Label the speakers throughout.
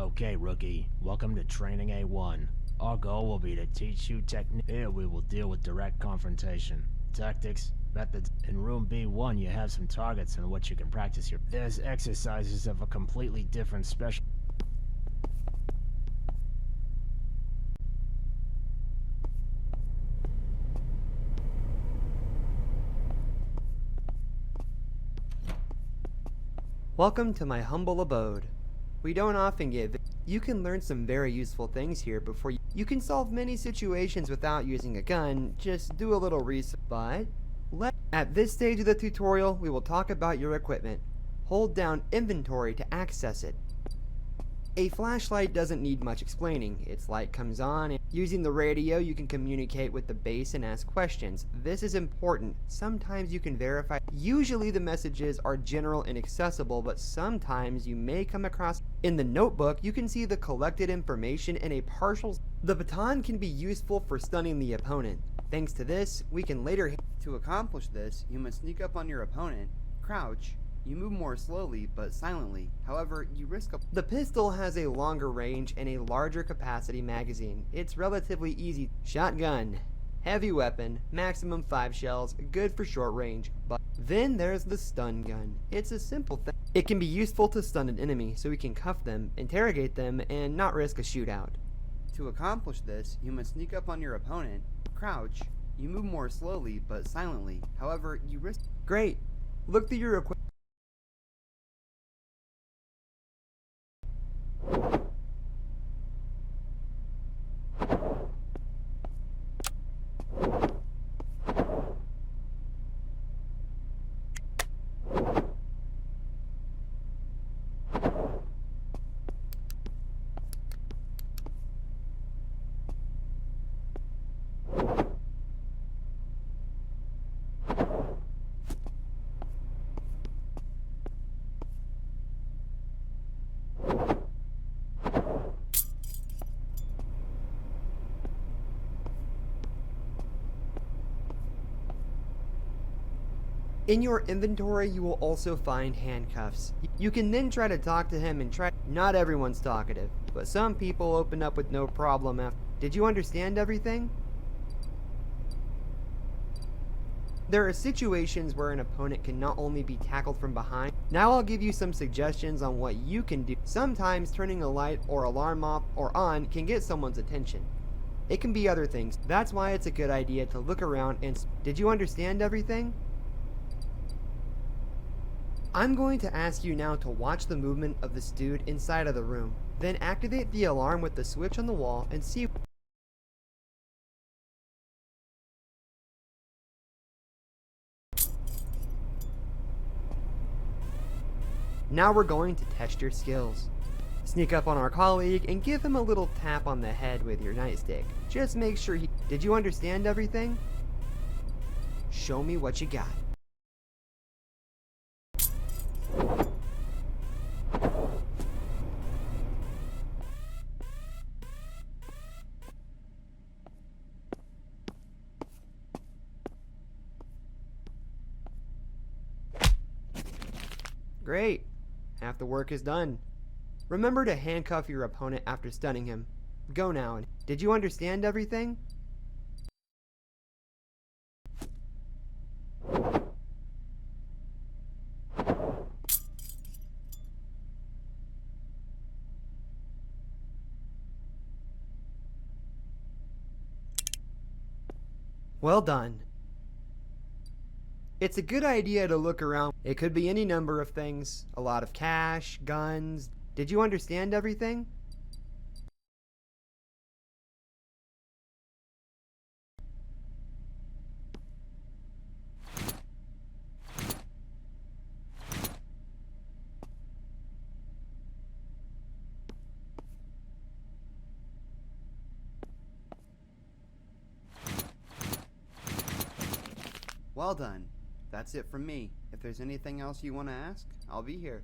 Speaker 1: Okay, rookie, welcome to Training A1. Our goal will be to teach you technique. Here we will deal with direct confrontation, tactics, methods. In room B1 you have some targets in which you can practice your... There's exercises of a completely different special...
Speaker 2: Welcome to my humble abode. We don't often get... You can learn some very useful things here before you can solve many situations without using a gun, just do a little research. But, at this stage of the tutorial, we will talk about your equipment. Hold down inventory to access it. A flashlight doesn't need much explaining. Its light comes on, and using the radio you can communicate with the base and ask questions. This is important. Sometimes you can verify. Usually the messages are general and accessible, but sometimes you may come across... In the notebook, you can see the collected information in a partial... The baton can be useful for stunning the opponent. Thanks to this, we can later... To accomplish this, you must sneak up on your opponent, crouch. You move more slowly, but silently. However, you risk a... The pistol has a longer range and a larger capacity magazine. It's relatively easy. Shotgun. Heavy weapon, maximum 5 shells, good for short range. But then there's the stun gun. It's a simple thing. It can be useful to stun an enemy so we can cuff them, interrogate them, and not risk a shootout. To accomplish this, you must sneak up on your opponent, crouch. You move more slowly, but silently. However, you risk... Great. Look through your equipment. In your inventory, you will also find handcuffs. You can then try to talk to him and try... Not everyone's talkative, but some people open up with no problem after... Did you understand everything? There are situations where an opponent can not only be tackled from behind. Now I'll give you some suggestions on what you can do. Sometimes turning a light or alarm off or on can get someone's attention. It can be other things. That's why it's a good idea to look around and... Did you understand everything? I'm going to ask you now to watch the movement of this dude inside of the room. Then activate the alarm with the switch on the wall and see... Now we're going to test your skills. Sneak up on our colleague and give him a little tap on the head with your nightstick. Just make sure he... Did you understand everything? Show me what you got. Great. Half the work is done. Remember to handcuff your opponent after stunning him. Go now. Did you understand everything? Well done. It's a good idea to look around. It could be any number of things. A lot of cash, guns. Did you understand everything? Well done. That's it from me. If there's anything else you want to ask, I'll be here.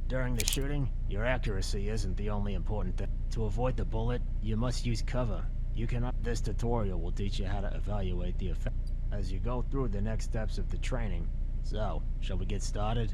Speaker 1: During the shooting, your accuracy isn't the only important thing. To avoid the bullet, you must use cover. You cannot. This tutorial will teach you how to evaluate the effect as you go through the next steps of the training. So, shall we get started?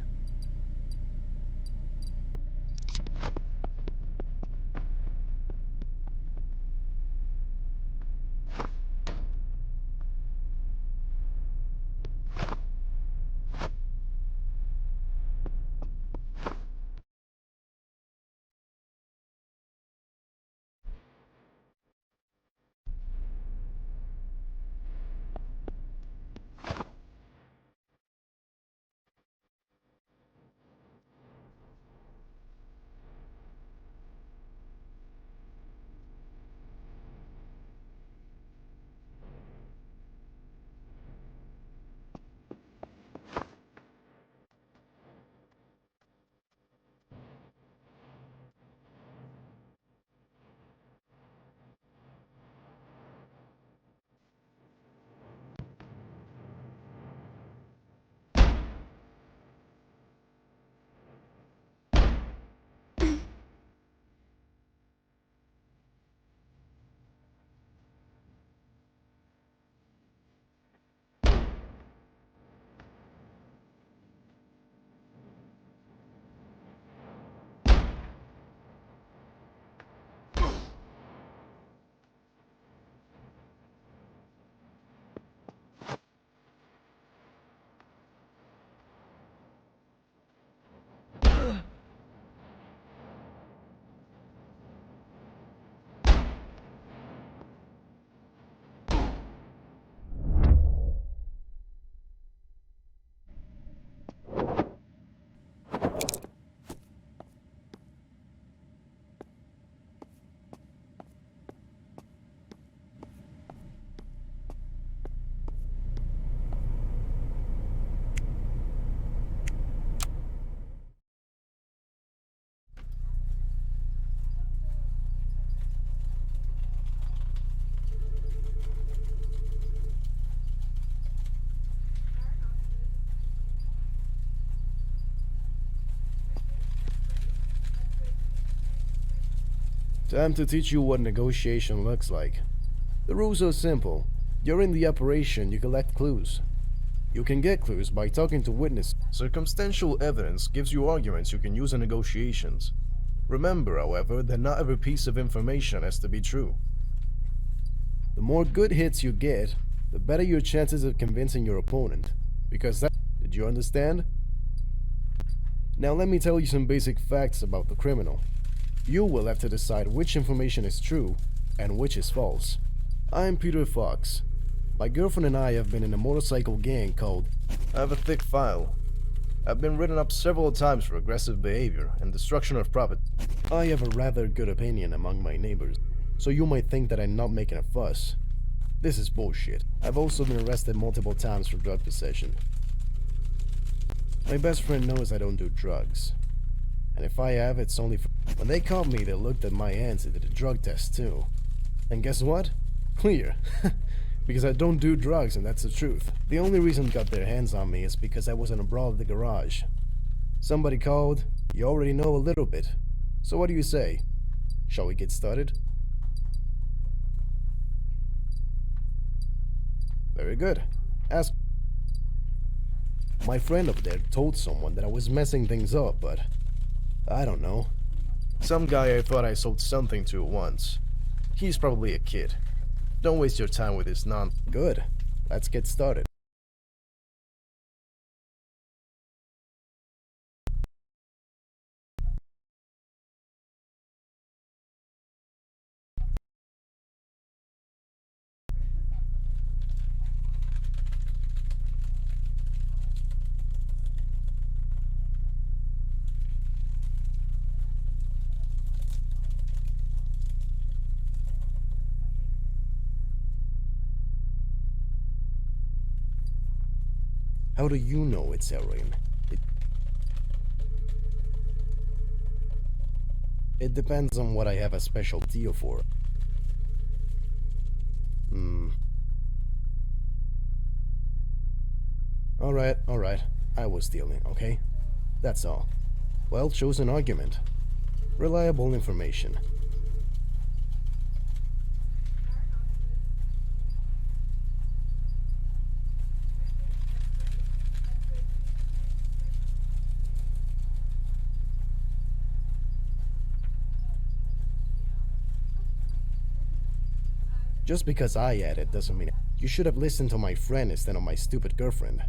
Speaker 3: Time to teach you what negotiation looks like. The rules are simple. During the operation, you collect clues. You can get clues by talking to witnesses. Circumstantial evidence gives you arguments you can use in negotiations. Remember, however, that not every piece of information has to be true. The more good hits you get, the better your chances of convincing your opponent. Because that... Did you understand? Now let me tell you some basic facts about the criminal. You will have to decide which information is true and which is false. I'm Peter Fox. My girlfriend and I have been in a motorcycle gang called... I have a thick file. I've been written up several times for aggressive behavior and destruction of property. I have a rather good opinion among my neighbors, so you might think that I'm not making a fuss. This is bullshit. I've also been arrested multiple times for drug possession. My best friend knows I don't do drugs. And if I have, it's only for... When they caught me, they looked at my hands and did a drug test too. And guess what? Clear. Because I don't do drugs, and that's the truth. The only reason they got their hands on me is because I was in a brawl at the garage. Somebody called. You already know a little bit. So what do you say? Shall we get started? Very good. Ask. My friend up there told someone that I was messing things up, but... I don't know. Some guy I thought I sold something to once. He's probably a kid. Don't waste your time with this Good. Let's get started. How do you know it's heroin? It depends on what I have a special deal for. Alright. I was stealing, okay? That's all. well-chosen argument. Reliable information. Just because I added doesn't mean you should have listened to my friend instead of my stupid girlfriend.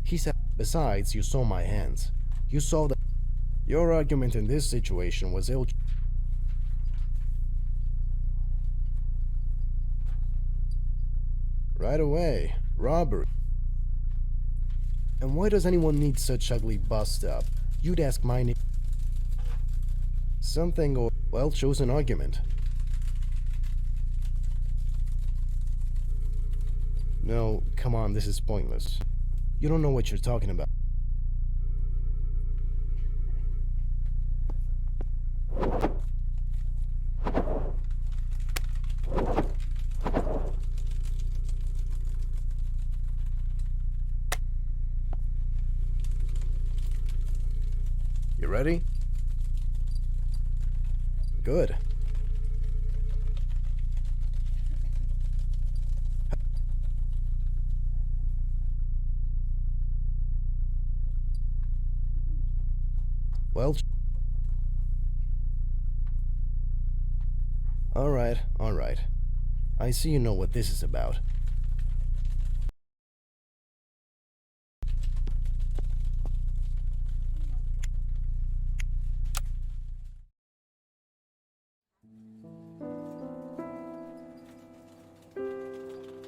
Speaker 3: He said, besides, you saw my hands. You saw that your argument in this situation was ill. Right away, robbery. And why does anyone need such ugly bust up? You'd ask my name. Something or well-chosen argument. No, come on, this is pointless. You don't know what you're talking about. You ready? Good. Well, all right. I see you know what this is about.